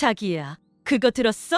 자기야, 그거 들었어?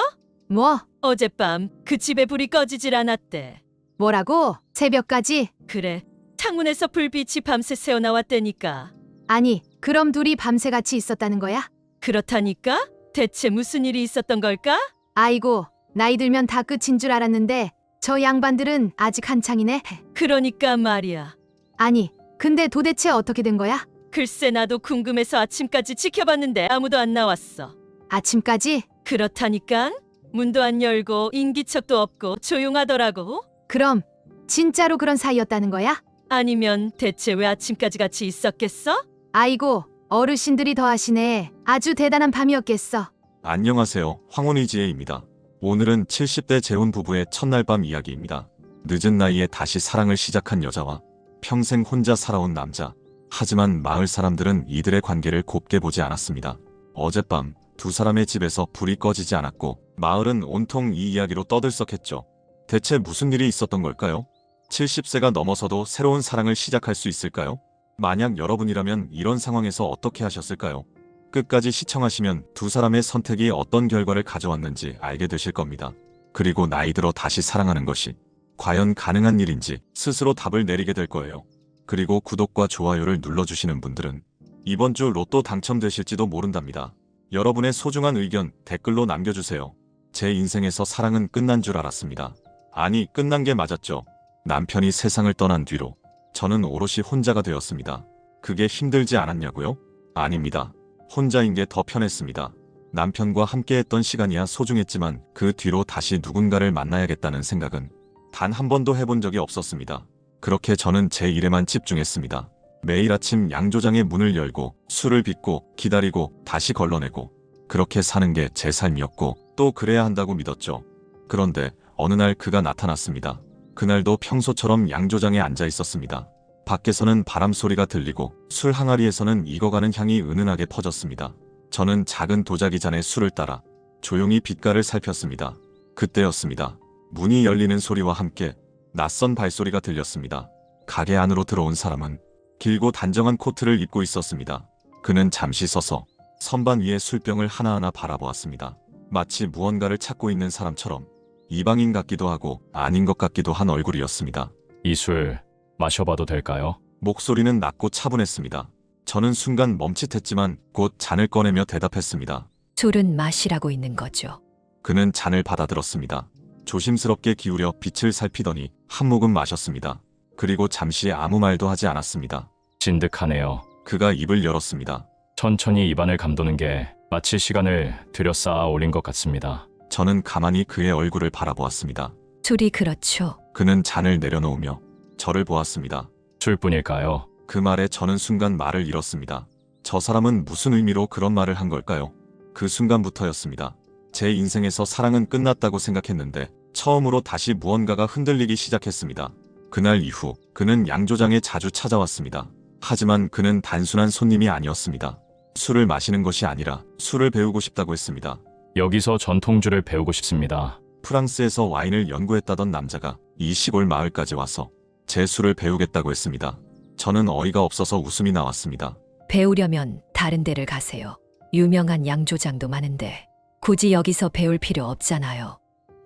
뭐? 어젯밤 그 집에 불이 꺼지질 않았대. 뭐라고? 새벽까지? 그래, 창문에서 불빛이 밤새 새어나왔다니까. 아니, 그럼 둘이 밤새 같이 있었다는 거야? 그렇다니까? 대체 무슨 일이 있었던 걸까? 아이고, 나이 들면 다 끝인 줄 알았는데 저 양반들은 아직 한창이네. 그러니까 말이야. 아니, 근데 도대체 어떻게 된 거야? 글쎄 나도 궁금해서 아침까지 지켜봤는데 아무도 안 나왔어. 아침까지? 그렇다니까? 문도 안 열고 인기척도 없고 조용하더라고. 그럼 진짜로 그런 사이였다는 거야? 아니면 대체 왜 아침까지 같이 있었겠어? 아이고, 어르신들이 더 하시네. 아주 대단한 밤이었겠어. 안녕하세요. 황혼의지혜입니다. 오늘은 70대 재혼 부부의 첫날 밤 이야기입니다. 늦은 나이에 다시 사랑을 시작한 여자와 평생 혼자 살아온 남자. 하지만 마을 사람들은 이들의 관계를 곱게 보지 않았습니다. 어젯밤 두 사람의 집에서 불이 꺼지지 않았고 마을은 온통 이 이야기로 떠들썩했죠. 대체 무슨 일이 있었던 걸까요? 70세가 넘어서도 새로운 사랑을 시작할 수 있을까요? 만약 여러분이라면 이런 상황에서 어떻게 하셨을까요? 끝까지 시청하시면 두 사람의 선택이 어떤 결과를 가져왔는지 알게 되실 겁니다. 그리고 나이 들어 다시 사랑하는 것이 과연 가능한 일인지 스스로 답을 내리게 될 거예요. 그리고 구독과 좋아요를 눌러주시는 분들은 이번 주 로또 당첨되실지도 모른답니다. 여러분의 소중한 의견 댓글로 남겨주세요. 제 인생에서 사랑은 끝난 줄 알았습니다. 아니, 끝난 게 맞았죠. 남편이 세상을 떠난 뒤로 저는 오롯이 혼자가 되었습니다. 그게 힘들지 않았냐고요? 아닙니다. 혼자인 게 더 편했습니다. 남편과 함께했던 시간이야 소중했지만 그 뒤로 다시 누군가를 만나야겠다는 생각은 단 한 번도 해본 적이 없었습니다. 그렇게 저는 제 일에만 집중했습니다. 매일 아침 양조장의 문을 열고 술을 빚고 기다리고 다시 걸러내고 그렇게 사는 게 제 삶이었고 또 그래야 한다고 믿었죠. 그런데 어느 날 그가 나타났습니다. 그날도 평소처럼 양조장에 앉아 있었습니다. 밖에서는 바람 소리가 들리고 술 항아리에서는 익어가는 향이 은은하게 퍼졌습니다. 저는 작은 도자기 잔에 술을 따라 조용히 빛깔을 살폈습니다. 그때였습니다. 문이 열리는 소리와 함께 낯선 발소리가 들렸습니다. 가게 안으로 들어온 사람은 길고 단정한 코트를 입고 있었습니다. 그는 잠시 서서 선반 위에 술병을 하나하나 바라보았습니다. 마치 무언가를 찾고 있는 사람처럼 이방인 같기도 하고 아닌 것 같기도 한 얼굴이었습니다. 이 술 마셔봐도 될까요? 목소리는 낮고 차분했습니다. 저는 순간 멈칫했지만 곧 잔을 꺼내며 대답했습니다. 술은 마시라고 있는 거죠. 그는 잔을 받아들었습니다. 조심스럽게 기울여 빛을 살피더니 한 모금 마셨습니다. 그리고 잠시 아무 말도 하지 않았습니다. 진득하네요. 그가 입을 열었습니다. 천천히 입안을 감도는 게 마치 시간을 들여 쌓아 올린 것 같습니다. 저는 가만히 그의 얼굴을 바라보았습니다. 술이 그렇죠. 그는 잔을 내려놓으며 저를 보았습니다. 술뿐일까요? 그 말에 저는 순간 말을 잃었습니다. 저 사람은 무슨 의미로 그런 말을 한 걸까요? 그 순간부터였습니다. 제 인생에서 사랑은 끝났다고 생각했는데 처음으로 다시 무언가가 흔들리기 시작했습니다. 그날 이후 그는 양조장에 자주 찾아왔습니다. 하지만 그는 단순한 손님이 아니었습니다. 술을 마시는 것이 아니라 술을 배우고 싶다고 했습니다. 여기서 전통주를 배우고 싶습니다. 프랑스에서 와인을 연구했다던 남자가 이 시골 마을까지 와서 제 술을 배우겠다고 했습니다. 저는 어이가 없어서 웃음이 나왔습니다. 배우려면 다른 데를 가세요. 유명한 양조장도 많은데 굳이 여기서 배울 필요 없잖아요.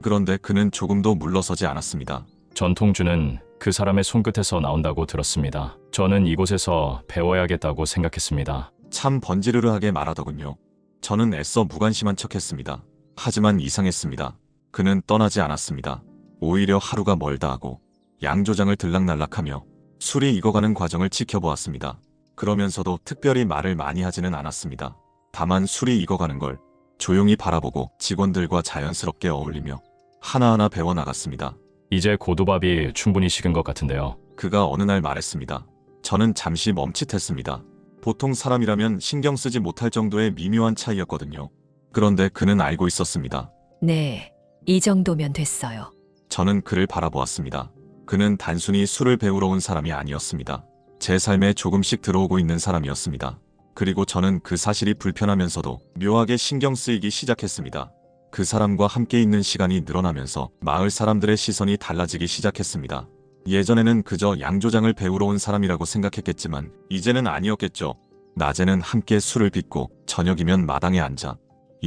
그런데 그는 조금도 물러서지 않았습니다. 전통주는 그 사람의 손끝에서 나온다고 들었습니다. 저는 이곳에서 배워야겠다고 생각했습니다. 참 번지르르하게 말하더군요. 저는 애써 무관심한 척했습니다. 하지만 이상했습니다. 그는 떠나지 않았습니다. 오히려 하루가 멀다 하고 양조장을 들락날락하며 술이 익어가는 과정을 지켜보았습니다. 그러면서도 특별히 말을 많이 하지는 않았습니다. 다만 술이 익어가는 걸 조용히 바라보고 직원들과 자연스럽게 어울리며 하나하나 배워나갔습니다. 이제 고두밥이 충분히 식은 것 같은데요. 그가 어느 날 말했습니다. 저는 잠시 멈칫했습니다. 보통 사람이라면 신경 쓰지 못할 정도의 미묘한 차이였거든요. 그런데 그는 알고 있었습니다. 네, 이 정도면 됐어요. 저는 그를 바라보았습니다. 그는 단순히 술을 배우러 온 사람이 아니었습니다. 제 삶에 조금씩 들어오고 있는 사람이었습니다. 그리고 저는 그 사실이 불편하면서도 묘하게 신경 쓰이기 시작했습니다. 그 사람과 함께 있는 시간이 늘어나면서 마을 사람들의 시선이 달라지기 시작했습니다. 예전에는 그저 양조장을 배우러 온 사람이라고 생각했겠지만 이제는 아니었겠죠. 낮에는 함께 술을 빚고 저녁이면 마당에 앉아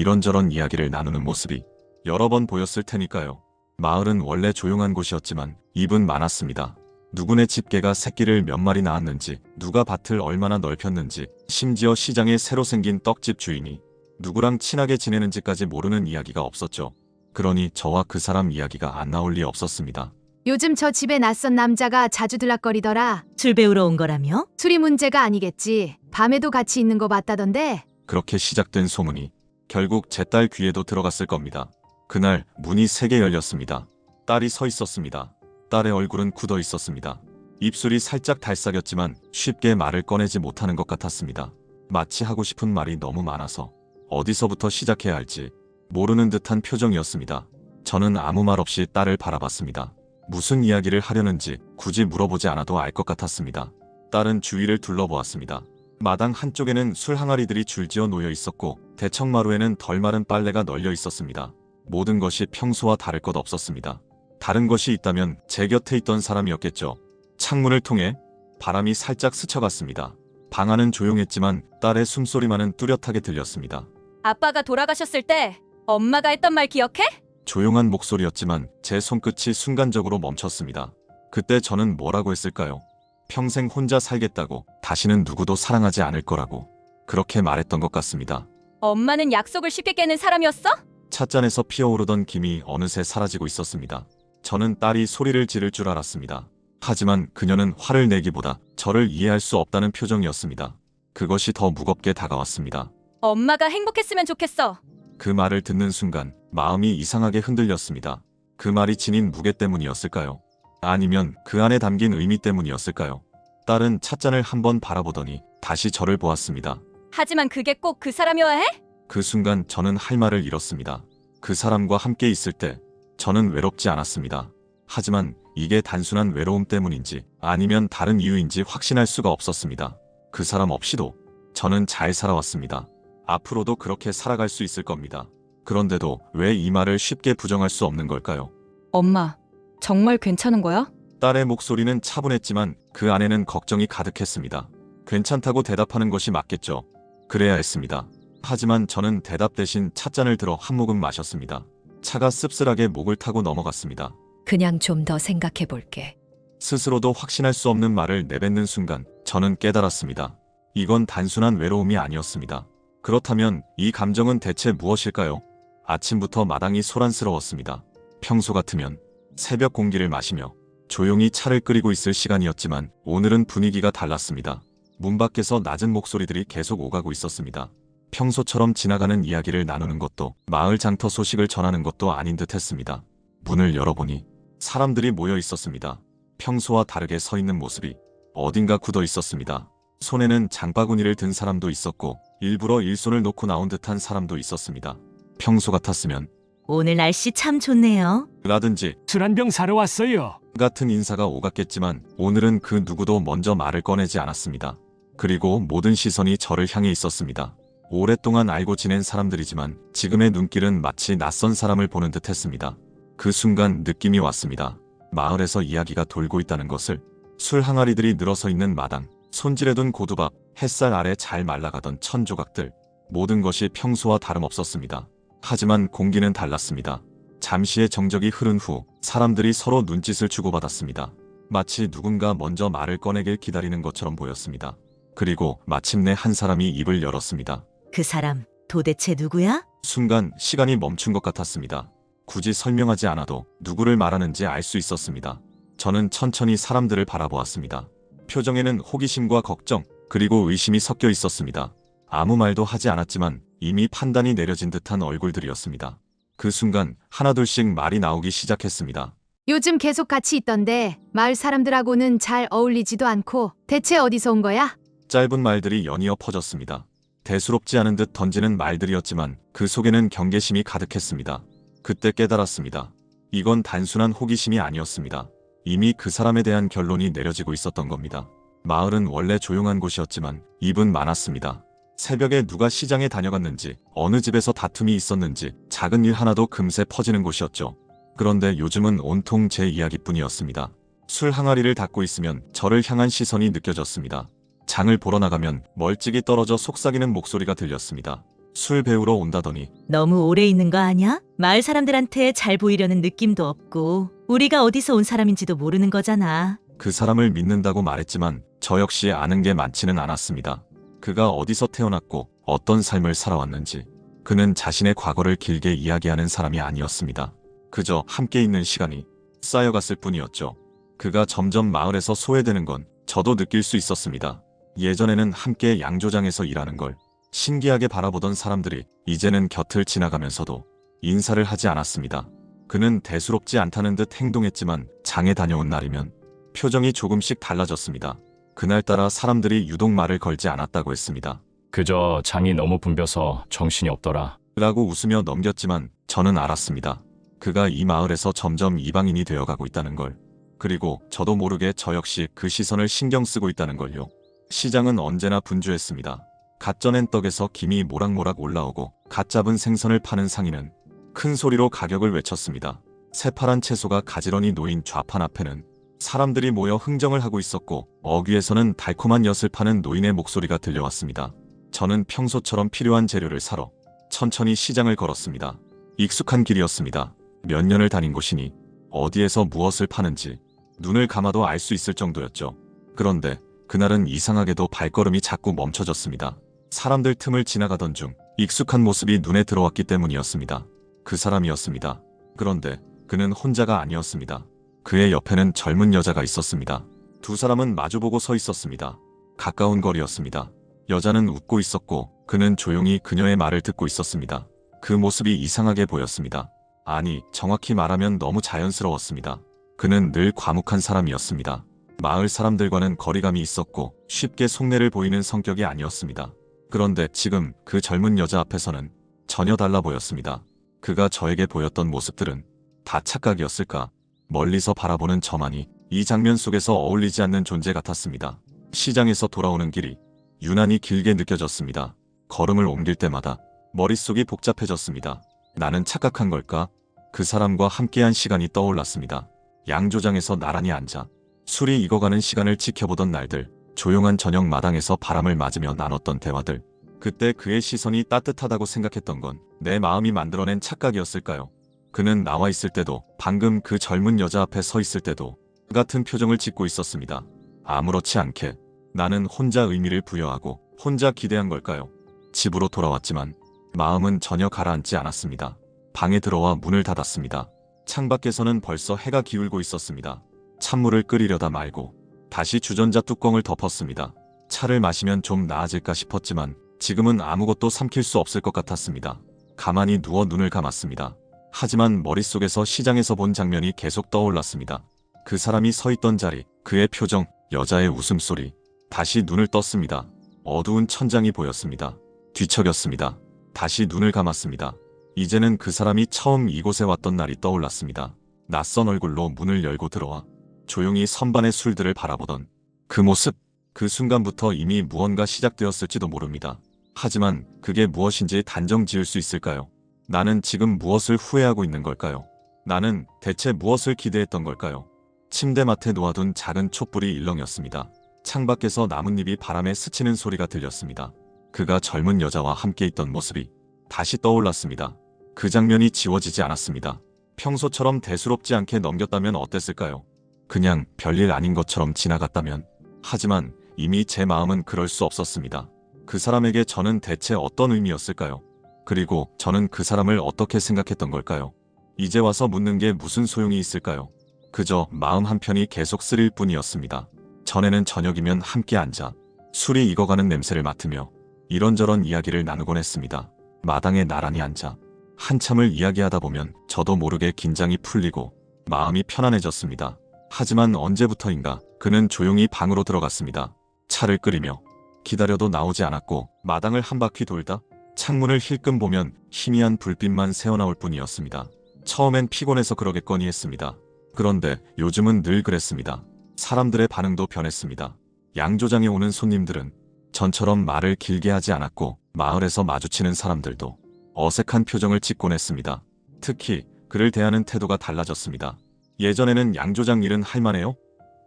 이런저런 이야기를 나누는 모습이 여러 번 보였을 테니까요. 마을은 원래 조용한 곳이었지만 입은 많았습니다. 누구네 집개가 새끼를 몇 마리 낳았는지, 누가 밭을 얼마나 넓혔는지, 심지어 시장에 새로 생긴 떡집 주인이 누구랑 친하게 지내는지까지 모르는 이야기가 없었죠. 그러니 저와 그 사람 이야기가 안 나올 리 없었습니다. 요즘 저 집에 낯선 남자가 자주 들락거리더라. 술 배우러 온 거라며? 술이 문제가 아니겠지. 밤에도 같이 있는 거 봤다던데. 그렇게 시작된 소문이 결국 제 딸 귀에도 들어갔을 겁니다. 그날 문이 3개 열렸습니다. 딸이 서 있었습니다. 딸의 얼굴은 굳어 있었습니다. 입술이 살짝 달싹였지만 쉽게 말을 꺼내지 못하는 것 같았습니다. 마치 하고 싶은 말이 너무 많아서 어디서부터 시작해야 할지 모르는 듯한 표정이었습니다. 저는 아무 말 없이 딸을 바라봤습니다. 무슨 이야기를 하려는지 굳이 물어보지 않아도 알 것 같았습니다. 딸은 주위를 둘러보았습니다. 마당 한쪽에는 술 항아리들이 줄지어 놓여 있었고 대청마루에는 덜 마른 빨래가 널려 있었습니다. 모든 것이 평소와 다를 것 없었습니다. 다른 것이 있다면 제 곁에 있던 사람이었겠죠. 창문을 통해 바람이 살짝 스쳐갔습니다. 방 안은 조용했지만 딸의 숨소리만은 뚜렷하게 들렸습니다. 아빠가 돌아가셨을 때 엄마가 했던 말 기억해? 조용한 목소리였지만 제 손끝이 순간적으로 멈췄습니다. 그때 저는 뭐라고 했을까요? 평생 혼자 살겠다고, 다시는 누구도 사랑하지 않을 거라고 그렇게 말했던 것 같습니다. 엄마는 약속을 쉽게 깨는 사람이었어? 찻잔에서 피어오르던 김이 어느새 사라지고 있었습니다. 저는 딸이 소리를 지를 줄 알았습니다. 하지만 그녀는 화를 내기보다 저를 이해할 수 없다는 표정이었습니다. 그것이 더 무겁게 다가왔습니다. 엄마가 행복했으면 좋겠어. 그 말을 듣는 순간 마음이 이상하게 흔들렸습니다. 그 말이 지닌 무게 때문이었을까요? 아니면 그 안에 담긴 의미 때문이었을까요? 딸은 찻잔을 한번 바라보더니 다시 저를 보았습니다. 하지만 그게 꼭 그 사람이어야 해? 그 순간 저는 할 말을 잃었습니다. 그 사람과 함께 있을 때 저는 외롭지 않았습니다. 하지만 이게 단순한 외로움 때문인지 아니면 다른 이유인지 확신할 수가 없었습니다. 그 사람 없이도 저는 잘 살아왔습니다. 앞으로도 그렇게 살아갈 수 있을 겁니다. 그런데도 왜 이 말을 쉽게 부정할 수 없는 걸까요? 엄마, 정말 괜찮은 거야? 딸의 목소리는 차분했지만 그 안에는 걱정이 가득했습니다. 괜찮다고 대답하는 것이 맞겠죠. 그래야 했습니다. 하지만 저는 대답 대신 찻잔을 들어 한 모금 마셨습니다. 차가 씁쓸하게 목을 타고 넘어갔습니다. 그냥 좀 더 생각해 볼게. 스스로도 확신할 수 없는 말을 내뱉는 순간 저는 깨달았습니다. 이건 단순한 외로움이 아니었습니다. 그렇다면 이 감정은 대체 무엇일까요? 아침부터 마당이 소란스러웠습니다. 평소 같으면 새벽 공기를 마시며 조용히 차를 끓이고 있을 시간이었지만 오늘은 분위기가 달랐습니다. 문 밖에서 낮은 목소리들이 계속 오가고 있었습니다. 평소처럼 지나가는 이야기를 나누는 것도 마을 장터 소식을 전하는 것도 아닌 듯 했습니다. 문을 열어보니 사람들이 모여 있었습니다. 평소와 다르게 서 있는 모습이 어딘가 굳어 있었습니다. 손에는 장바구니를 든 사람도 있었고 일부러 일손을 놓고 나온 듯한 사람도 있었습니다. 평소 같았으면 오늘 날씨 참 좋네요. 라든지 술 한 병 사러 왔어요. 같은 인사가 오갔겠지만 오늘은 그 누구도 먼저 말을 꺼내지 않았습니다. 그리고 모든 시선이 저를 향해 있었습니다. 오랫동안 알고 지낸 사람들이지만 지금의 눈길은 마치 낯선 사람을 보는 듯 했습니다. 그 순간 느낌이 왔습니다. 마을에서 이야기가 돌고 있다는 것을. 술 항아리들이 늘어서 있는 마당, 손질해둔 고두밥, 햇살 아래 잘 말라가던 천조각들, 모든 것이 평소와 다름없었습니다. 하지만 공기는 달랐습니다. 잠시의 정적이 흐른 후 사람들이 서로 눈짓을 주고받았습니다. 마치 누군가 먼저 말을 꺼내길 기다리는 것처럼 보였습니다. 그리고 마침내 한 사람이 입을 열었습니다. 그 사람 도대체 누구야? 순간 시간이 멈춘 것 같았습니다. 굳이 설명하지 않아도 누구를 말하는지 알 수 있었습니다. 저는 천천히 사람들을 바라보았습니다. 표정에는 호기심과 걱정, 그리고 의심이 섞여 있었습니다. 아무 말도 하지 않았지만 이미 판단이 내려진 듯한 얼굴들이었습니다. 그 순간 하나둘씩 말이 나오기 시작했습니다. 요즘 계속 같이 있던데 마을 사람들하고는 잘 어울리지도 않고 대체 어디서 온 거야? 짧은 말들이 연이어 퍼졌습니다. 대수롭지 않은 듯 던지는 말들이었지만 그 속에는 경계심이 가득했습니다. 그때 깨달았습니다. 이건 단순한 호기심이 아니었습니다. 이미 그 사람에 대한 결론이 내려지고 있었던 겁니다. 마을은 원래 조용한 곳이었지만 입은 많았습니다. 새벽에 누가 시장에 다녀갔는지, 어느 집에서 다툼이 있었는지 작은 일 하나도 금세 퍼지는 곳이었죠. 그런데 요즘은 온통 제 이야기뿐이었습니다. 술 항아리를 닫고 있으면 저를 향한 시선이 느껴졌습니다. 장을 보러 나가면 멀찍이 떨어져 속삭이는 목소리가 들렸습니다. 술 배우러 온다더니 너무 오래 있는 거 아냐? 마을 사람들한테 잘 보이려는 느낌도 없고 우리가 어디서 온 사람인지도 모르는 거잖아. 그 사람을 믿는다고 말했지만 저 역시 아는 게 많지는 않았습니다. 그가 어디서 태어났고 어떤 삶을 살아왔는지 그는 자신의 과거를 길게 이야기하는 사람이 아니었습니다. 그저 함께 있는 시간이 쌓여갔을 뿐이었죠. 그가 점점 마을에서 소외되는 건 저도 느낄 수 있었습니다. 예전에는 함께 양조장에서 일하는 걸 신기하게 바라보던 사람들이 이제는 곁을 지나가면서도 인사를 하지 않았습니다. 그는 대수롭지 않다는 듯 행동했지만 장에 다녀온 날이면 표정이 조금씩 달라졌습니다. 그날따라 사람들이 유독 말을 걸지 않았다고 했습니다. 그저 장이 너무 붐벼서 정신이 없더라. 라고 웃으며 넘겼지만 저는 알았습니다. 그가 이 마을에서 점점 이방인이 되어가고 있다는 걸. 그리고 저도 모르게 저 역시 그 시선을 신경 쓰고 있다는 걸요. 시장은 언제나 분주했습니다. 갓 쪄낸 떡에서 김이 모락모락 올라오고 갓 잡은 생선을 파는 상인은 큰 소리로 가격을 외쳤습니다. 새파란 채소가 가지런히 놓인 좌판 앞에는 사람들이 모여 흥정을 하고 있었고 어귀에서는 달콤한 엿을 파는 노인의 목소리가 들려왔습니다. 저는 평소처럼 필요한 재료를 사러 천천히 시장을 걸었습니다. 익숙한 길이었습니다. 몇 년을 다닌 곳이니 어디에서 무엇을 파는지 눈을 감아도 알 수 있을 정도였죠. 그런데 그날은 이상하게도 발걸음이 자꾸 멈춰졌습니다. 사람들 틈을 지나가던 중 익숙한 모습이 눈에 들어왔기 때문이었습니다. 그 사람이었습니다. 그런데 그는 혼자가 아니었습니다. 그의 옆에는 젊은 여자가 있었습니다. 두 사람은 마주보고 서 있었습니다. 가까운 거리였습니다. 여자는 웃고 있었고 그는 조용히 그녀의 말을 듣고 있었습니다. 그 모습이 이상하게 보였습니다. 아니, 정확히 말하면 너무 자연스러웠습니다. 그는 늘 과묵한 사람이었습니다. 마을 사람들과는 거리감이 있었고 쉽게 속내를 보이는 성격이 아니었습니다. 그런데 지금 그 젊은 여자 앞에서는 전혀 달라 보였습니다. 그가 저에게 보였던 모습들은 다 착각이었을까? 멀리서 바라보는 저만이 이 장면 속에서 어울리지 않는 존재 같았습니다. 시장에서 돌아오는 길이 유난히 길게 느껴졌습니다. 걸음을 옮길 때마다 머릿속이 복잡해졌습니다. 나는 착각한 걸까? 그 사람과 함께한 시간이 떠올랐습니다. 양조장에서 나란히 앉아 술이 익어가는 시간을 지켜보던 날들, 조용한 저녁 마당에서 바람을 맞으며 나눴던 대화들. 그때 그의 시선이 따뜻하다고 생각했던 건 내 마음이 만들어낸 착각이었을까요? 그는 나와 있을 때도, 방금 그 젊은 여자 앞에 서 있을 때도 같은 표정을 짓고 있었습니다. 아무렇지 않게 나는 혼자 의미를 부여하고 혼자 기대한 걸까요? 집으로 돌아왔지만 마음은 전혀 가라앉지 않았습니다. 방에 들어와 문을 닫았습니다. 창밖에서는 벌써 해가 기울고 있었습니다. 찬물을 끓이려다 말고 다시 주전자 뚜껑을 덮었습니다. 차를 마시면 좀 나아질까 싶었지만 지금은 아무것도 삼킬 수 없을 것 같았습니다. 가만히 누워 눈을 감았습니다. 하지만 머릿속에서 시장에서 본 장면이 계속 떠올랐습니다. 그 사람이 서 있던 자리, 그의 표정, 여자의 웃음소리. 다시 눈을 떴습니다. 어두운 천장이 보였습니다. 뒤척였습니다. 다시 눈을 감았습니다. 이제는 그 사람이 처음 이곳에 왔던 날이 떠올랐습니다. 낯선 얼굴로 문을 열고 들어와 조용히 선반의 술들을 바라보던 그 모습. 그 순간부터 이미 무언가 시작되었을지도 모릅니다. 하지만 그게 무엇인지 단정 지을 수 있을까요? 나는 지금 무엇을 후회하고 있는 걸까요? 나는 대체 무엇을 기대했던 걸까요? 침대맡에 놓아둔 작은 촛불이 일렁였습니다. 창밖에서 나뭇잎이 바람에 스치는 소리가 들렸습니다. 그가 젊은 여자와 함께 있던 모습이 다시 떠올랐습니다. 그 장면이 지워지지 않았습니다. 평소처럼 대수롭지 않게 넘겼다면 어땠을까요? 그냥 별일 아닌 것처럼 지나갔다면. 하지만 이미 제 마음은 그럴 수 없었습니다. 그 사람에게 저는 대체 어떤 의미였을까요? 그리고 저는 그 사람을 어떻게 생각했던 걸까요? 이제 와서 묻는 게 무슨 소용이 있을까요? 그저 마음 한편이 계속 쓰릴 뿐이었습니다. 전에는 저녁이면 함께 앉아 술이 익어가는 냄새를 맡으며 이런저런 이야기를 나누곤 했습니다. 마당에 나란히 앉아 한참을 이야기하다 보면 저도 모르게 긴장이 풀리고 마음이 편안해졌습니다. 하지만 언제부터인가 그는 조용히 방으로 들어갔습니다. 차를 끓이며 기다려도 나오지 않았고 마당을 한 바퀴 돌다 창문을 힐끔 보면 희미한 불빛만 새어나올 뿐이었습니다. 처음엔 피곤해서 그러겠거니 했습니다. 그런데 요즘은 늘 그랬습니다. 사람들의 반응도 변했습니다. 양조장에 오는 손님들은 전처럼 말을 길게 하지 않았고 마을에서 마주치는 사람들도 어색한 표정을 짓곤 했습니다. 특히 그를 대하는 태도가 달라졌습니다. 예전에는 양조장 일은 할만해요?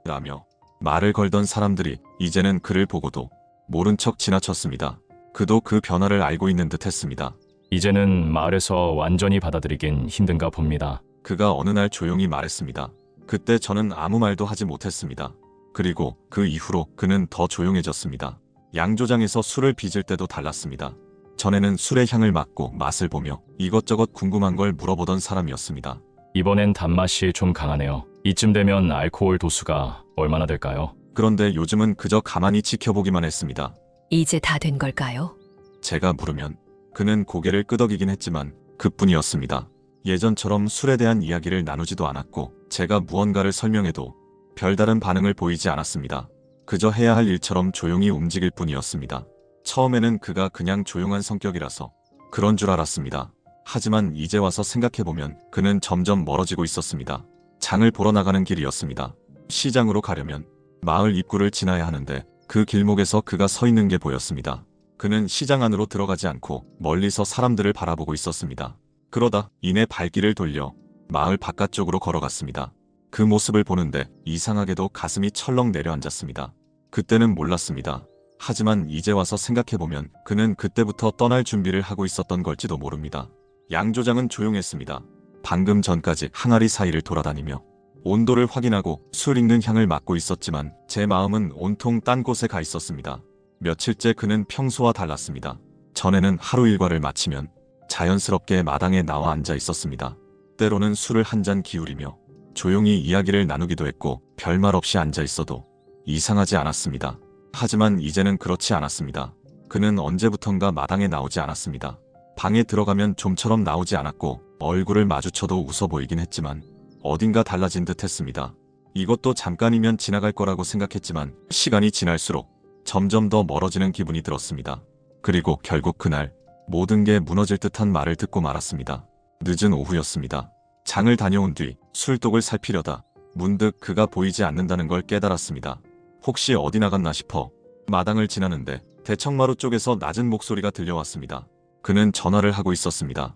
라며 말을 걸던 사람들이 이제는 그를 보고도 모른 척 지나쳤습니다. 그도 그 변화를 알고 있는 듯 했습니다. 이제는 마을에서 완전히 받아들이긴 힘든가 봅니다. 그가 어느 날 조용히 말했습니다. 그때 저는 아무 말도 하지 못했습니다. 그리고 그 이후로 그는 더 조용해졌습니다. 양조장에서 술을 빚을 때도 달랐습니다. 전에는 술의 향을 맡고 맛을 보며 이것저것 궁금한 걸 물어보던 사람이었습니다. 이번엔 단맛이 좀 강하네요. 이쯤 되면 알코올 도수가 얼마나 될까요? 그런데 요즘은 그저 가만히 지켜보기만 했습니다. 이제 다 된 걸까요? 제가 물으면 그는 고개를 끄덕이긴 했지만 그뿐이었습니다. 예전처럼 술에 대한 이야기를 나누지도 않았고 제가 무언가를 설명해도 별다른 반응을 보이지 않았습니다. 그저 해야 할 일처럼 조용히 움직일 뿐이었습니다. 처음에는 그가 그냥 조용한 성격이라서 그런 줄 알았습니다. 하지만 이제 와서 생각해보면 그는 점점 멀어지고 있었습니다. 장을 보러 나가는 길이었습니다. 시장으로 가려면 마을 입구를 지나야 하는데 그 길목에서 그가 서 있는 게 보였습니다. 그는 시장 안으로 들어가지 않고 멀리서 사람들을 바라보고 있었습니다. 그러다 이내 발길을 돌려 마을 바깥쪽으로 걸어갔습니다. 그 모습을 보는데 이상하게도 가슴이 철렁 내려앉았습니다. 그때는 몰랐습니다. 하지만 이제 와서 생각해보면 그는 그때부터 떠날 준비를 하고 있었던 걸지도 모릅니다. 양조장은 조용했습니다. 방금 전까지 항아리 사이를 돌아다니며 온도를 확인하고 술 익는 향을 맡고 있었지만 제 마음은 온통 딴 곳에 가 있었습니다. 며칠째 그는 평소와 달랐습니다. 전에는 하루 일과를 마치면 자연스럽게 마당에 나와 앉아 있었습니다. 때로는 술을 한 잔 기울이며 조용히 이야기를 나누기도 했고 별말 없이 앉아 있어도 이상하지 않았습니다. 하지만 이제는 그렇지 않았습니다. 그는 언제부턴가 마당에 나오지 않았습니다. 방에 들어가면 좀처럼 나오지 않았고 얼굴을 마주쳐도 웃어 보이긴 했지만 어딘가 달라진 듯 했습니다. 이것도 잠깐이면 지나갈 거라고 생각했지만 시간이 지날수록 점점 더 멀어지는 기분이 들었습니다. 그리고 결국 그날 모든 게 무너질 듯한 말을 듣고 말았습니다. 늦은 오후였습니다. 장을 다녀온 뒤 술독을 살피려다 문득 그가 보이지 않는다는 걸 깨달았습니다. 혹시 어디 나갔나 싶어 마당을 지나는데 대청마루 쪽에서 낮은 목소리가 들려왔습니다. 그는 전화를 하고 있었습니다.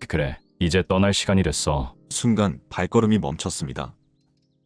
그래, 이제 떠날 시간이 됐어. 순간 발걸음이 멈췄습니다.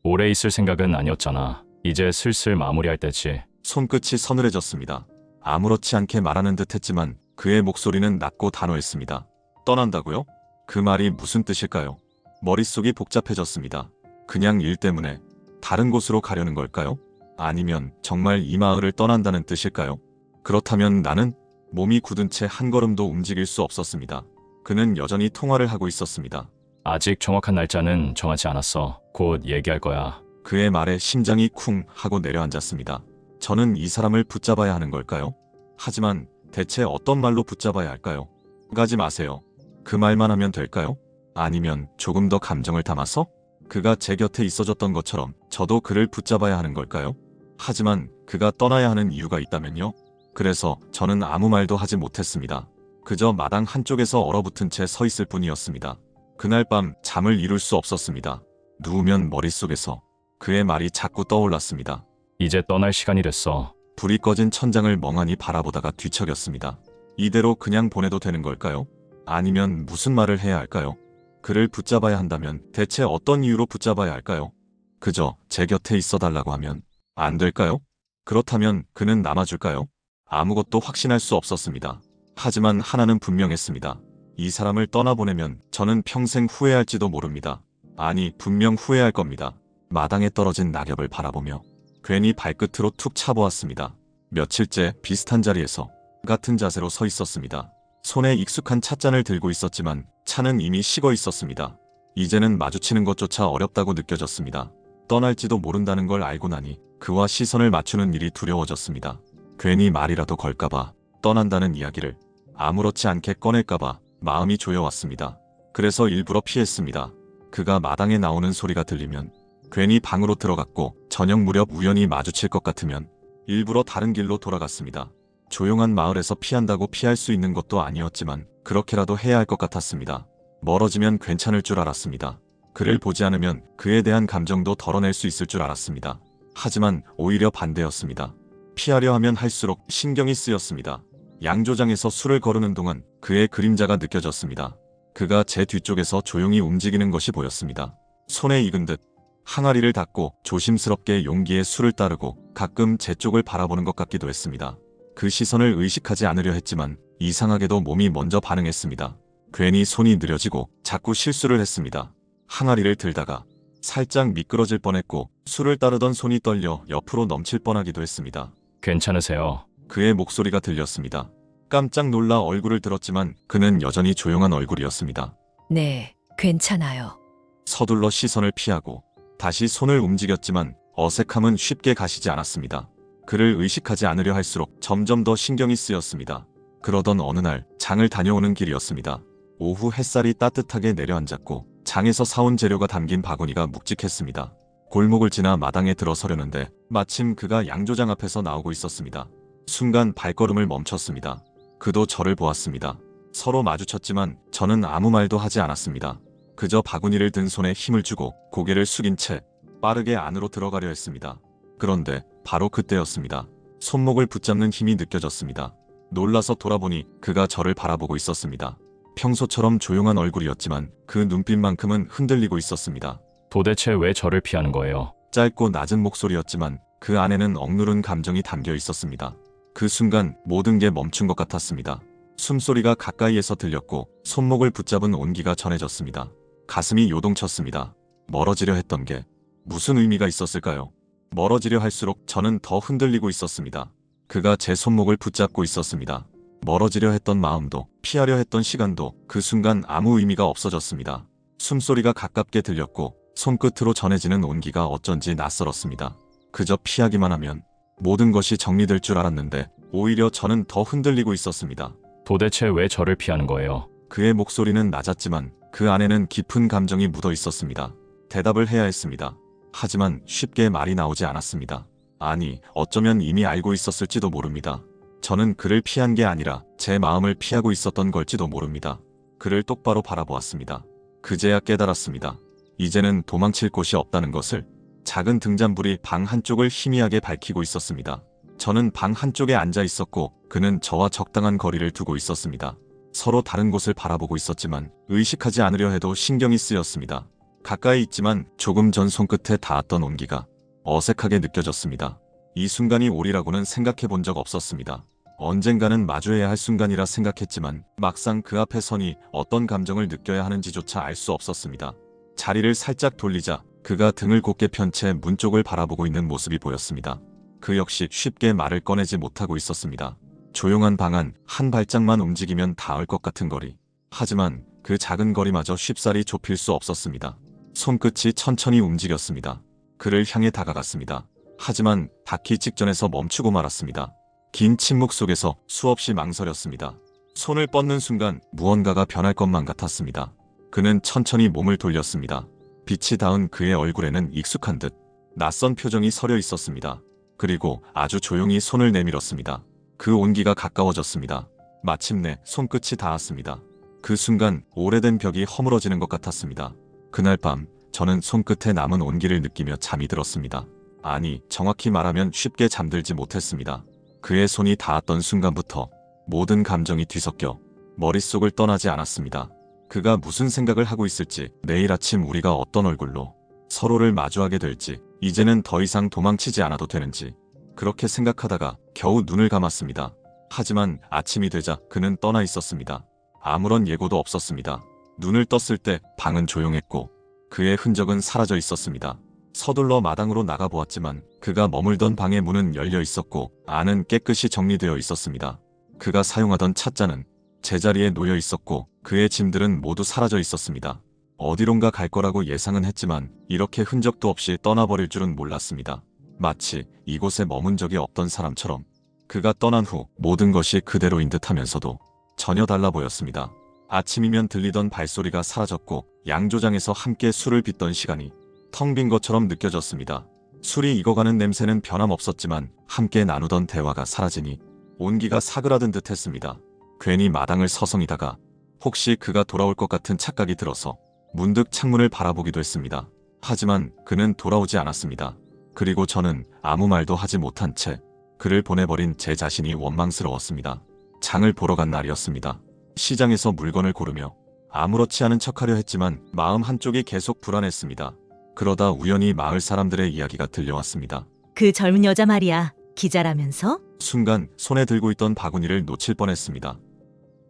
오래 있을 생각은 아니었잖아. 이제 슬슬 마무리할 때지. 손끝이 서늘해졌습니다. 아무렇지 않게 말하는 듯 했지만 그의 목소리는 낮고 단호했습니다. 떠난다고요? 그 말이 무슨 뜻일까요? 머릿속이 복잡해졌습니다. 그냥 일 때문에 다른 곳으로 가려는 걸까요? 아니면 정말 이 마을을 떠난다는 뜻일까요? 그렇다면 나는 몸이 굳은 채 한 걸음도 움직일 수 없었습니다. 그는 여전히 통화를 하고 있었습니다. 아직 정확한 날짜는 정하지 않았어. 곧 얘기할 거야. 그의 말에 심장이 쿵 하고 내려앉았습니다. 저는 이 사람을 붙잡아야 하는 걸까요? 하지만 대체 어떤 말로 붙잡아야 할까요? 가지 마세요. 그 말만 하면 될까요? 아니면 조금 더 감정을 담아서? 그가 제 곁에 있어줬던 것처럼 저도 그를 붙잡아야 하는 걸까요? 하지만 그가 떠나야 하는 이유가 있다면요? 그래서 저는 아무 말도 하지 못했습니다. 그저 마당 한쪽에서 얼어붙은 채 서 있을 뿐이었습니다. 그날 밤 잠을 이룰 수 없었습니다. 누우면 머릿속에서 그의 말이 자꾸 떠올랐습니다. 이제 떠날 시간이 됐어. 불이 꺼진 천장을 멍하니 바라보다가 뒤척였습니다. 이대로 그냥 보내도 되는 걸까요? 아니면 무슨 말을 해야 할까요? 그를 붙잡아야 한다면 대체 어떤 이유로 붙잡아야 할까요? 그저 제 곁에 있어달라고 하면 안 될까요? 그렇다면 그는 남아줄까요? 아무것도 확신할 수 없었습니다. 하지만 하나는 분명했습니다. 이 사람을 떠나보내면 저는 평생 후회할지도 모릅니다. 아니, 분명 후회할 겁니다. 마당에 떨어진 낙엽을 바라보며 괜히 발끝으로 툭 차보았습니다. 며칠째 비슷한 자리에서 같은 자세로 서 있었습니다. 손에 익숙한 찻잔을 들고 있었지만 차는 이미 식어 있었습니다. 이제는 마주치는 것조차 어렵다고 느껴졌습니다. 떠날지도 모른다는 걸 알고 나니 그와 시선을 맞추는 일이 두려워졌습니다. 괜히 말이라도 걸까봐, 떠난다는 이야기를 아무렇지 않게 꺼낼까봐 마음이 조여왔습니다. 그래서 일부러 피했습니다. 그가 마당에 나오는 소리가 들리면 괜히 방으로 들어갔고 저녁 무렵 우연히 마주칠 것 같으면 일부러 다른 길로 돌아갔습니다. 조용한 마을에서 피한다고 피할 수 있는 것도 아니었지만 그렇게라도 해야 할 것 같았습니다. 멀어지면 괜찮을 줄 알았습니다. 그를 보지 않으면 그에 대한 감정도 덜어낼 수 있을 줄 알았습니다. 하지만 오히려 반대였습니다. 피하려 하면 할수록 신경이 쓰였습니다. 양조장에서 술을 거르는 동안 그의 그림자가 느껴졌습니다. 그가 제 뒤쪽에서 조용히 움직이는 것이 보였습니다. 손에 익은 듯 항아리를 닫고 조심스럽게 용기에 술을 따르고 가끔 제 쪽을 바라보는 것 같기도 했습니다. 그 시선을 의식하지 않으려 했지만 이상하게도 몸이 먼저 반응했습니다. 괜히 손이 느려지고 자꾸 실수를 했습니다. 항아리를 들다가 살짝 미끄러질 뻔했고 술을 따르던 손이 떨려 옆으로 넘칠 뻔하기도 했습니다. 괜찮으세요? 그의 목소리가 들렸습니다. 깜짝 놀라 얼굴을 들었지만 그는 여전히 조용한 얼굴이었습니다. 네, 괜찮아요. 서둘러 시선을 피하고 다시 손을 움직였지만 어색함은 쉽게 가시지 않았습니다. 그를 의식하지 않으려 할수록 점점 더 신경이 쓰였습니다. 그러던 어느 날 장을 다녀오는 길이었습니다. 오후 햇살이 따뜻하게 내려앉았고 장에서 사온 재료가 담긴 바구니가 묵직했습니다. 골목을 지나 마당에 들어서려는데 마침 그가 양조장 앞에서 나오고 있었습니다. 순간 발걸음을 멈췄습니다. 그도 저를 보았습니다. 서로 마주쳤지만 저는 아무 말도 하지 않았습니다. 그저 바구니를 든 손에 힘을 주고 고개를 숙인 채 빠르게 안으로 들어가려 했습니다. 그런데 바로 그때였습니다. 손목을 붙잡는 힘이 느껴졌습니다. 놀라서 돌아보니 그가 저를 바라보고 있었습니다. 평소처럼 조용한 얼굴이었지만 그 눈빛만큼은 흔들리고 있었습니다. 도대체 왜 저를 피하는 거예요? 짧고 낮은 목소리였지만 그 안에는 억누른 감정이 담겨 있었습니다. 그 순간 모든 게 멈춘 것 같았습니다. 숨소리가 가까이에서 들렸고 손목을 붙잡은 온기가 전해졌습니다. 가슴이 요동쳤습니다. 멀어지려 했던 게 무슨 의미가 있었을까요? 멀어지려 할수록 저는 더 흔들리고 있었습니다. 그가 제 손목을 붙잡고 있었습니다. 멀어지려 했던 마음도 피하려 했던 시간도 그 순간 아무 의미가 없어졌습니다. 숨소리가 가깝게 들렸고 손끝으로 전해지는 온기가 어쩐지 낯설었습니다. 그저 피하기만 하면 모든 것이 정리될 줄 알았는데 오히려 저는 더 흔들리고 있었습니다. 도대체 왜 저를 피하는 거예요? 그의 목소리는 낮았지만 그 안에는 깊은 감정이 묻어 있었습니다. 대답을 해야 했습니다. 하지만 쉽게 말이 나오지 않았습니다. 아니, 어쩌면 이미 알고 있었을지도 모릅니다. 저는 그를 피한 게 아니라 제 마음을 피하고 있었던 걸지도 모릅니다. 그를 똑바로 바라보았습니다. 그제야 깨달았습니다. 이제는 도망칠 곳이 없다는 것을. 작은 등잔불이 방 한쪽을 희미하게 밝히고 있었습니다. 저는 방 한쪽에 앉아 있었고 그는 저와 적당한 거리를 두고 있었습니다. 서로 다른 곳을 바라보고 있었지만 의식하지 않으려 해도 신경이 쓰였습니다. 가까이 있지만 조금 전 손끝에 닿았던 온기가 어색하게 느껴졌습니다. 이 순간이 오리라고는 생각해 본 적 없었습니다. 언젠가는 마주해야 할 순간이라 생각했지만 막상 그 앞에 서니 어떤 감정을 느껴야 하는지조차 알 수 없었습니다. 자리를 살짝 돌리자 그가 등을 곧게 편 채 문 쪽을 바라보고 있는 모습이 보였습니다. 그 역시 쉽게 말을 꺼내지 못하고 있었습니다. 조용한 방 안 한 발짝만 움직이면 닿을 것 같은 거리. 하지만 그 작은 거리마저 쉽사리 좁힐 수 없었습니다. 손끝이 천천히 움직였습니다. 그를 향해 다가갔습니다. 하지만 닿기 직전에서 멈추고 말았습니다. 긴 침묵 속에서 수없이 망설였습니다. 손을 뻗는 순간 무언가가 변할 것만 같았습니다. 그는 천천히 몸을 돌렸습니다. 빛이 닿은 그의 얼굴에는 익숙한 듯 낯선 표정이 서려 있었습니다. 그리고 아주 조용히 손을 내밀었습니다. 그 온기가 가까워졌습니다. 마침내 손끝이 닿았습니다. 그 순간 오래된 벽이 허물어지는 것 같았습니다. 그날 밤 저는 손끝에 남은 온기를 느끼며 잠이 들었습니다. 아니, 정확히 말하면 쉽게 잠들지 못했습니다. 그의 손이 닿았던 순간부터 모든 감정이 뒤섞여 머릿속을 떠나지 않았습니다. 그가 무슨 생각을 하고 있을지, 내일 아침 우리가 어떤 얼굴로 서로를 마주하게 될지, 이제는 더 이상 도망치지 않아도 되는지, 그렇게 생각하다가 겨우 눈을 감았습니다. 하지만 아침이 되자 그는 떠나 있었습니다. 아무런 예고도 없었습니다. 눈을 떴을 때 방은 조용했고 그의 흔적은 사라져 있었습니다. 서둘러 마당으로 나가보았지만 그가 머물던 방의 문은 열려 있었고 안은 깨끗이 정리되어 있었습니다. 그가 사용하던 찻잔은 제자리에 놓여 있었고 그의 짐들은 모두 사라져 있었습니다. 어디론가 갈 거라고 예상은 했지만 이렇게 흔적도 없이 떠나버릴 줄은 몰랐습니다. 마치 이곳에 머문 적이 없던 사람처럼 그가 떠난 후 모든 것이 그대로인 듯 하면서도 전혀 달라 보였습니다. 아침이면 들리던 발소리가 사라졌고 양조장에서 함께 술을 빚던 시간이 텅 빈 것처럼 느껴졌습니다. 술이 익어가는 냄새는 변함없었지만 함께 나누던 대화가 사라지니 온기가 사그라든 듯 했습니다. 괜히 마당을 서성이다가 혹시 그가 돌아올 것 같은 착각이 들어서 문득 창문을 바라보기도 했습니다. 하지만 그는 돌아오지 않았습니다. 그리고 저는 아무 말도 하지 못한 채 그를 보내버린 제 자신이 원망스러웠습니다. 장을 보러 간 날이었습니다. 시장에서 물건을 고르며 아무렇지 않은 척하려 했지만 마음 한쪽이 계속 불안했습니다. 그러다 우연히 마을 사람들의 이야기가 들려왔습니다. 그 젊은 여자 말이야. 기자라면서? 순간 손에 들고 있던 바구니를 놓칠 뻔했습니다.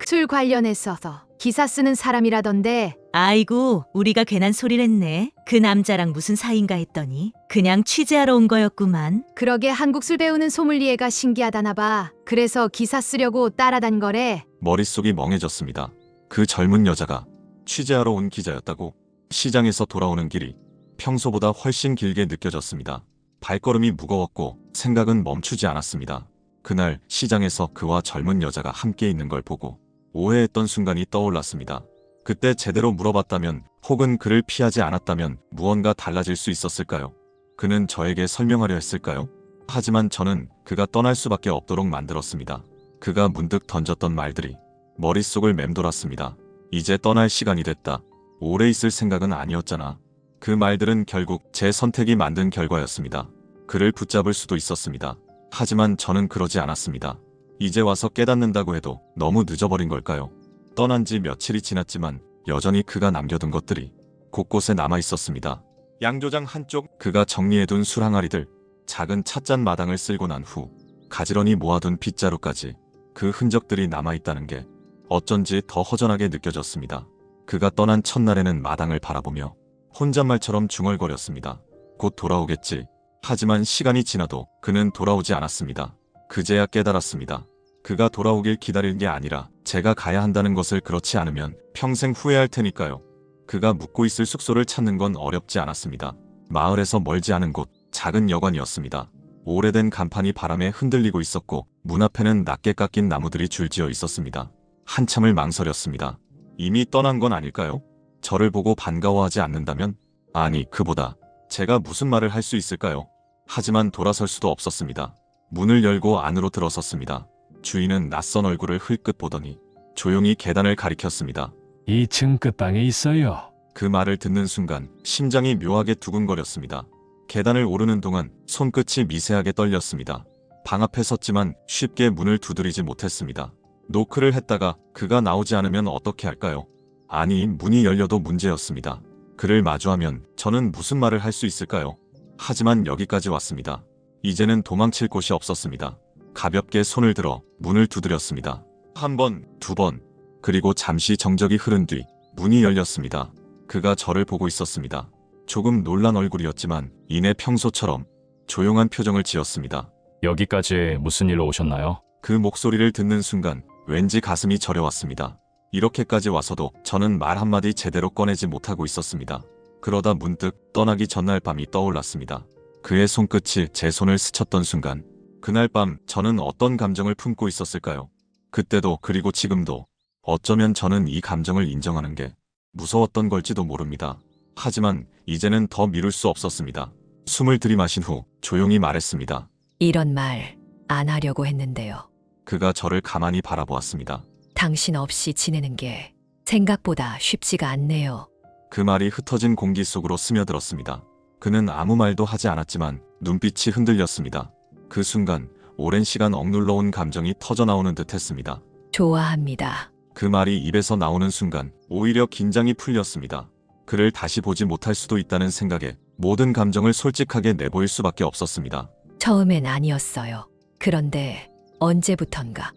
술 관련해서 기사 쓰는 사람이라던데. 아이고, 우리가 괜한 소리를 했네. 그 남자랑 무슨 사이인가 했더니 그냥 취재하러 온 거였구만. 그러게 한국 술 배우는 소믈리에가 신기하다나 봐. 그래서 기사 쓰려고 따라단 거래. 머릿속이 멍해졌습니다. 그 젊은 여자가 취재하러 온 기자였다고. 시장에서 돌아오는 길이 평소보다 훨씬 길게 느껴졌습니다. 발걸음이 무거웠고 생각은 멈추지 않았습니다. 그날 시장에서 그와 젊은 여자가 함께 있는 걸 보고 오해했던 순간이 떠올랐습니다. 그때 제대로 물어봤다면 혹은 그를 피하지 않았다면 무언가 달라질 수 있었을까요? 그는 저에게 설명하려 했을까요? 하지만 저는 그가 떠날 수밖에 없도록 만들었습니다. 그가 문득 던졌던 말들이 머릿속을 맴돌았습니다. 이제 떠날 시간이 됐다. 오래 있을 생각은 아니었잖아. 그 말들은 결국 제 선택이 만든 결과였습니다. 그를 붙잡을 수도 있었습니다. 하지만 저는 그러지 않았습니다. 이제 와서 깨닫는다고 해도 너무 늦어버린 걸까요? 떠난 지 며칠이 지났지만 여전히 그가 남겨둔 것들이 곳곳에 남아 있었습니다. 양조장 한쪽, 그가 정리해둔 술 항아리들, 작은 찻잔 마당을 쓸고 난 후 가지런히 모아둔 빗자루까지 그 흔적들이 남아있다는 게 어쩐지 더 허전하게 느껴졌습니다. 그가 떠난 첫날에는 마당을 바라보며 혼잣말처럼 중얼거렸습니다. 곧 돌아오겠지. 하지만 시간이 지나도 그는 돌아오지 않았습니다. 그제야 깨달았습니다. 그가 돌아오길 기다릴 게 아니라 제가 가야 한다는 것을. 그렇지 않으면 평생 후회할 테니까요. 그가 묵고 있을 숙소를 찾는 건 어렵지 않았습니다. 마을에서 멀지 않은 곳, 작은 여관이었습니다. 오래된 간판이 바람에 흔들리고 있었고 문 앞에는 낮게 깎인 나무들이 줄지어 있었습니다. 한참을 망설였습니다. 이미 떠난 건 아닐까요? 저를 보고 반가워하지 않는다면? 아니, 그보다 제가 무슨 말을 할 수 있을까요? 하지만 돌아설 수도 없었습니다. 문을 열고 안으로 들어섰습니다. 주인은 낯선 얼굴을 흘끗 보더니 조용히 계단을 가리켰습니다. 2층 끝방에 있어요. 그 말을 듣는 순간 심장이 묘하게 두근거렸습니다. 계단을 오르는 동안 손끝이 미세하게 떨렸습니다. 방 앞에 섰지만 쉽게 문을 두드리지 못했습니다. 노크를 했다가 그가 나오지 않으면 어떻게 할까요? 아니, 문이 열려도 문제였습니다. 그를 마주하면 저는 무슨 말을 할 수 있을까요? 하지만 여기까지 왔습니다. 이제는 도망칠 곳이 없었습니다. 가볍게 손을 들어 문을 두드렸습니다. 한 번, 두 번, 그리고 잠시 정적이 흐른 뒤 문이 열렸습니다. 그가 저를 보고 있었습니다. 조금 놀란 얼굴이었지만 이내 평소처럼 조용한 표정을 지었습니다. 여기까지 무슨 일로 오셨나요? 그 목소리를 듣는 순간 왠지 가슴이 저려왔습니다. 이렇게까지 와서도 저는 말 한마디 제대로 꺼내지 못하고 있었습니다. 그러다 문득 떠나기 전날 밤이 떠올랐습니다. 그의 손끝이 제 손을 스쳤던 순간, 그날 밤 저는 어떤 감정을 품고 있었을까요? 그때도 그리고 지금도 어쩌면 저는 이 감정을 인정하는 게 무서웠던 걸지도 모릅니다. 하지만 이제는 더 미룰 수 없었습니다. 숨을 들이마신 후 조용히 말했습니다. 이런 말 안 하려고 했는데요. 그가 저를 가만히 바라보았습니다. 당신 없이 지내는 게 생각보다 쉽지가 않네요. 그 말이 흩어진 공기 속으로 스며들었습니다. 그는 아무 말도 하지 않았지만 눈빛이 흔들렸습니다. 그 순간 오랜 시간 억눌러 온 감정이 터져나오는 듯 했습니다. 좋아합니다. 그 말이 입에서 나오는 순간 오히려 긴장이 풀렸습니다. 그를 다시 보지 못할 수도 있다는 생각에 모든 감정을 솔직하게 내보일 수밖에 없었습니다. 처음엔 아니었어요. 그런데 언제부턴가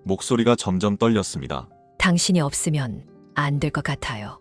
목소리가 점점 떨렸습니다. 당신이 없으면 안 될 것 같아요.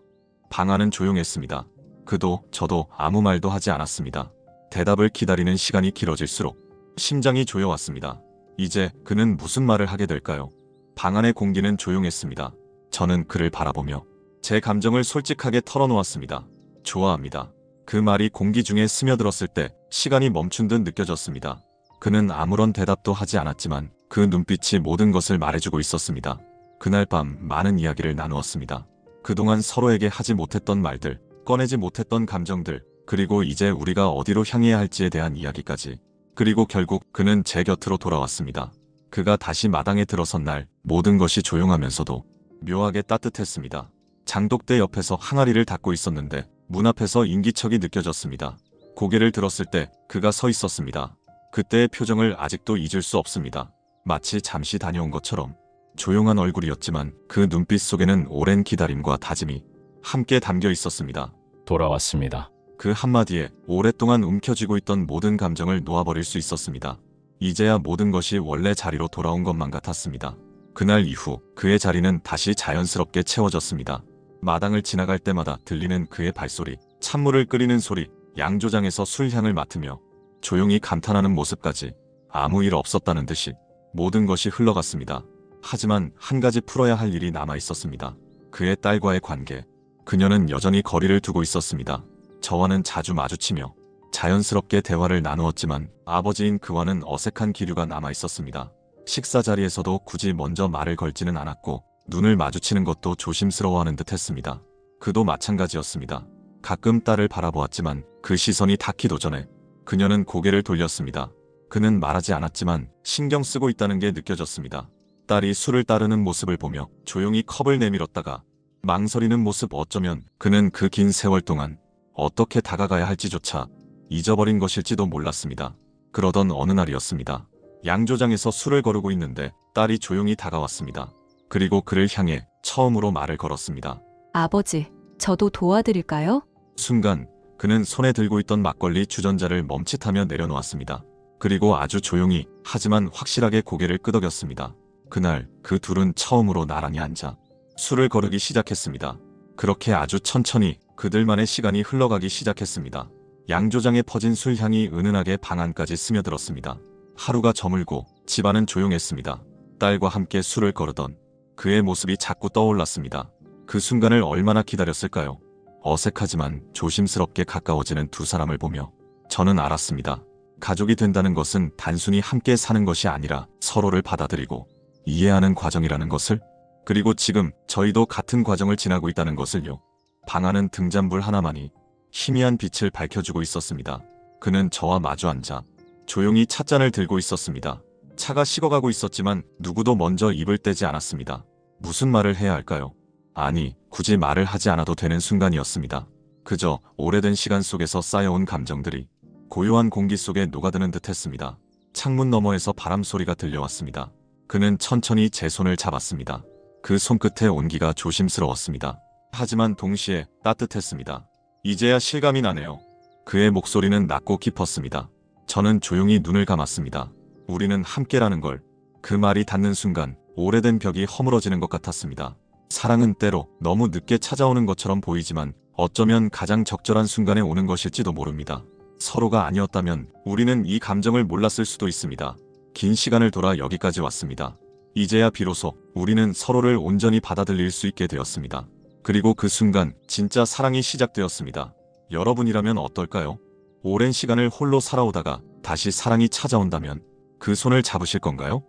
방 안은 조용했습니다. 그도 저도 아무 말도 하지 않았습니다. 대답을 기다리는 시간이 길어질수록 심장이 조여왔습니다. 이제 그는 무슨 말을 하게 될까요? 방 안의 공기는 조용했습니다. 저는 그를 바라보며 제 감정을 솔직하게 털어놓았습니다. 좋아합니다. 그 말이 공기 중에 스며들었을 때 시간이 멈춘 듯 느껴졌습니다. 그는 아무런 대답도 하지 않았지만 그 눈빛이 모든 것을 말해주고 있었습니다. 그날 밤 많은 이야기를 나누었습니다. 그동안 서로에게 하지 못했던 말들, 꺼내지 못했던 감정들, 그리고 이제 우리가 어디로 향해야 할지에 대한 이야기까지. 그리고 결국 그는 제 곁으로 돌아왔습니다. 그가 다시 마당에 들어선 날 모든 것이 조용하면서도 묘하게 따뜻했습니다. 장독대 옆에서 항아리를 닦고 있었는데 문 앞에서 인기척이 느껴졌습니다. 고개를 들었을 때 그가 서 있었습니다. 그때의 표정을 아직도 잊을 수 없습니다. 마치 잠시 다녀온 것처럼 조용한 얼굴이었지만 그 눈빛 속에는 오랜 기다림과 다짐이 함께 담겨 있었습니다. 돌아왔습니다. 그 한마디에 오랫동안 움켜쥐고 있던 모든 감정을 놓아버릴 수 있었습니다. 이제야 모든 것이 원래 자리로 돌아온 것만 같았습니다. 그날 이후 그의 자리는 다시 자연스럽게 채워졌습니다. 마당을 지나갈 때마다 들리는 그의 발소리, 찬물을 끓이는 소리, 양조장에서 술향을 맡으며 조용히 감탄하는 모습까지 아무 일 없었다는 듯이 모든 것이 흘러갔습니다. 하지만 한 가지 풀어야 할 일이 남아 있었습니다. 그의 딸과의 관계. 그녀는 여전히 거리를 두고 있었습니다. 저와는 자주 마주치며 자연스럽게 대화를 나누었지만 아버지인 그와는 어색한 기류가 남아 있었습니다. 식사 자리에서도 굳이 먼저 말을 걸지는 않았고 눈을 마주치는 것도 조심스러워하는 듯 했습니다. 그도 마찬가지였습니다. 가끔 딸을 바라보았지만 그 시선이 닿기도 전에 그녀는 고개를 돌렸습니다. 그는 말하지 않았지만 신경 쓰고 있다는 게 느껴졌습니다. 딸이 술을 따르는 모습을 보며 조용히 컵을 내밀었다가 망설이는 모습, 어쩌면 그는 그 긴 세월 동안 어떻게 다가가야 할지조차 잊어버린 것일지도 몰랐습니다. 그러던 어느 날이었습니다. 양조장에서 술을 거르고 있는데 딸이 조용히 다가왔습니다. 그리고 그를 향해 처음으로 말을 걸었습니다. 아버지, 저도 도와드릴까요? 순간 그는 손에 들고 있던 막걸리 주전자를 멈칫하며 내려놓았습니다. 그리고 아주 조용히 하지만 확실하게 고개를 끄덕였습니다. 그날 그 둘은 처음으로 나란히 앉아 술을 거르기 시작했습니다. 그렇게 아주 천천히 그들만의 시간이 흘러가기 시작했습니다. 양조장에 퍼진 술향이 은은하게 방 안까지 스며들었습니다. 하루가 저물고 집안은 조용했습니다. 딸과 함께 술을 거르던 그의 모습이 자꾸 떠올랐습니다. 그 순간을 얼마나 기다렸을까요? 어색하지만 조심스럽게 가까워지는 두 사람을 보며 저는 알았습니다. 가족이 된다는 것은 단순히 함께 사는 것이 아니라 서로를 받아들이고 이해하는 과정이라는 것을, 그리고 지금 저희도 같은 과정을 지나고 있다는 것을요. 방 안은 등잔불 하나만이 희미한 빛을 밝혀주고 있었습니다. 그는 저와 마주 앉아 조용히 찻잔을 들고 있었습니다. 차가 식어가고 있었지만 누구도 먼저 입을 떼지 않았습니다. 무슨 말을 해야 할까요? 아니, 굳이 말을 하지 않아도 되는 순간이었습니다. 그저 오래된 시간 속에서 쌓여온 감정들이 고요한 공기 속에 녹아드는 듯 했습니다. 창문 너머에서 바람 소리가 들려왔습니다. 그는 천천히 제 손을 잡았습니다. 그 손끝의 온기가 조심스러웠습니다. 하지만 동시에 따뜻했습니다. 이제야 실감이 나네요. 그의 목소리는 낮고 깊었습니다. 저는 조용히 눈을 감았습니다. 우리는 함께라는 걸. 그 말이 닿는 순간 오래된 벽이 허물어지는 것 같았습니다. 사랑은 때로 너무 늦게 찾아오는 것처럼 보이지만 어쩌면 가장 적절한 순간에 오는 것일지도 모릅니다. 서로가 아니었다면 우리는 이 감정을 몰랐을 수도 있습니다. 긴 시간을 돌아 여기까지 왔습니다. 이제야 비로소 우리는 서로를 온전히 받아들일 수 있게 되었습니다. 그리고 그 순간 진짜 사랑이 시작되었습니다. 여러분이라면 어떨까요? 오랜 시간을 홀로 살아오다가 다시 사랑이 찾아온다면 그 손을 잡으실 건가요?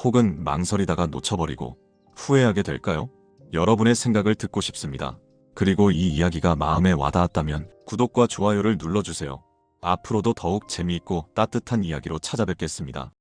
혹은 망설이다가 놓쳐버리고 후회하게 될까요? 여러분의 생각을 듣고 싶습니다. 그리고 이 이야기가 마음에 와닿았다면 구독과 좋아요를 눌러주세요. 앞으로도 더욱 재미있고 따뜻한 이야기로 찾아뵙겠습니다.